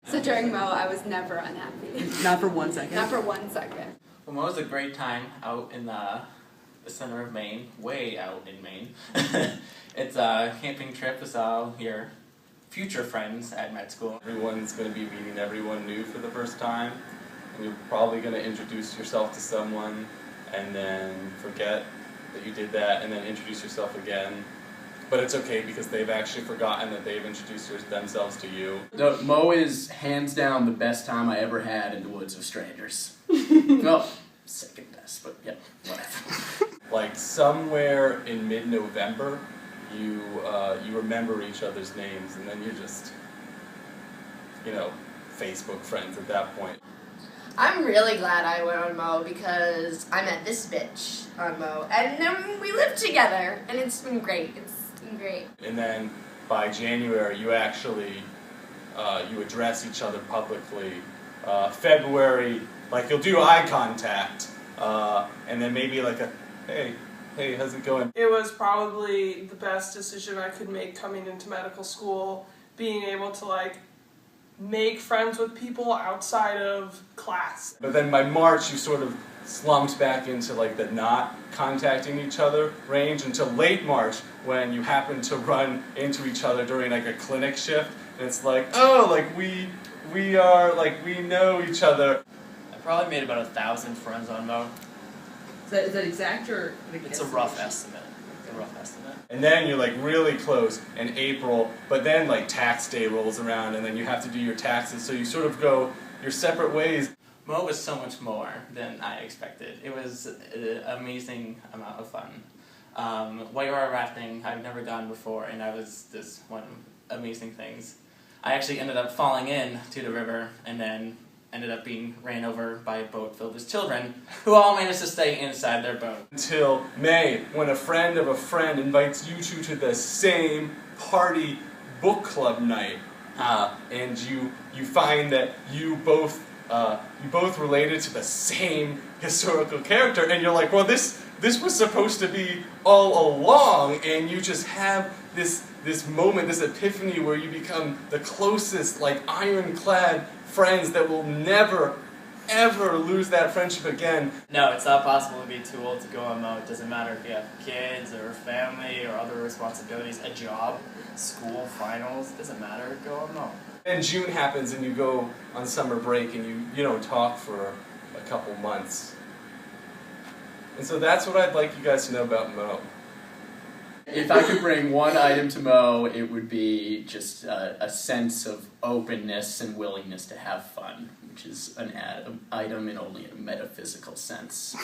So during Mo, I was never unhappy. Not for 1 second? Not for 1 second. Well, Mo was a great time out in the center of Maine, way out in Maine. It's a camping trip with all your future friends at med school. Everyone's going to be meeting everyone new for the first time, and you're probably going to introduce yourself to someone and then forget that you did that and then introduce yourself again. But it's okay because they've actually forgotten that they've introduced themselves to you. The Mo is hands down the best time I ever had in the woods with strangers. Well, second best, but yeah, whatever. Like somewhere in mid-November, you remember each other's names, and then you're just, Facebook friends at that point. I'm really glad I went on Mo because I met this bitch on Mo, and then we lived together, and it's been great. It's been great. And then by January, you actually you address each other publicly. February, like you'll do eye contact, and then maybe like a hey, how's it going? It was probably the best decision I could make coming into medical school, being able to make friends with people outside of class. But then by March, you sort of slumped back into the not contacting each other range until late March when you happen to run into each other during a clinic shift, and it's we know each other. I probably made about 1,000 friends on Mo. Is that exact or? It's a rough estimate. And then you're really close in April, but then tax day rolls around and then you have to do your taxes, so you sort of go your separate ways. Mo was so much more than I expected. It was an amazing amount of fun. Whitewater rafting, I've never gone before, and that was just one amazing things. I actually ended up falling in to the river and then ended up being ran over by a boat filled with children who all managed to stay inside their boat. Until May, when a friend of a friend invites you two to the same party book club night, and you find that you both related to the same historical character, and you're like, well, this was supposed to be all along, and you just have this moment, this epiphany where you become the closest, ironclad friends that will never, ever lose that friendship again. No, it's not possible to be too old to go on Mo. It doesn't matter if you have kids or family or other responsibilities, a job, school, finals, it doesn't matter, go on Mo. And June happens and you go on summer break and you don't talk for a couple months. And so that's what I'd like you guys to know about Mo. If I could bring one item to Mo, it would be just a sense of openness and willingness to have fun, which is an item in only a metaphysical sense.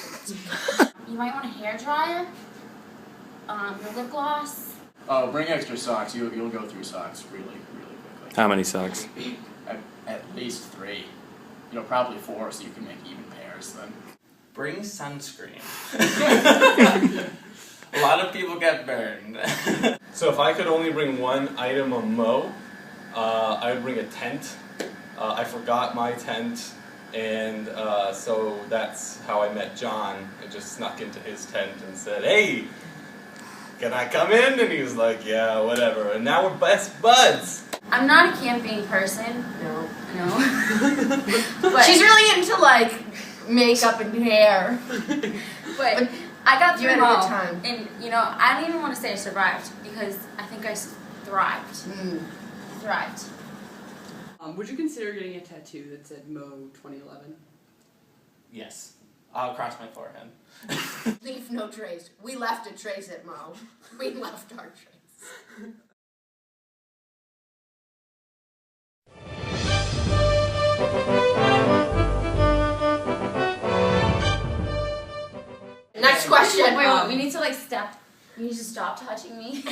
You might want a hairdryer, your lip gloss. Oh, bring extra socks. You'll go through socks really, really quickly. How many socks? At least 3. Probably 4, so you can make even pairs then. Bring sunscreen. A lot of people get burned. So if I could only bring one item of Mo, I would bring a tent. I forgot my tent, and so that's how I met John. I just snuck into his tent and said, hey, can I come in? And he was like, yeah, whatever. And now we're best buds. I'm not a camping person. No. But She's really into makeup and hair. but I got You through had a good Mo, time. and I don't even want to say I survived because I think I thrived. Thrived. Would you consider getting a tattoo that said Mo 2011? Yes. I'll cross my forehead. Leave no trace. We left a trace at Mo. We left our trace. Next question. Wait, we need to step. You need to stop touching me.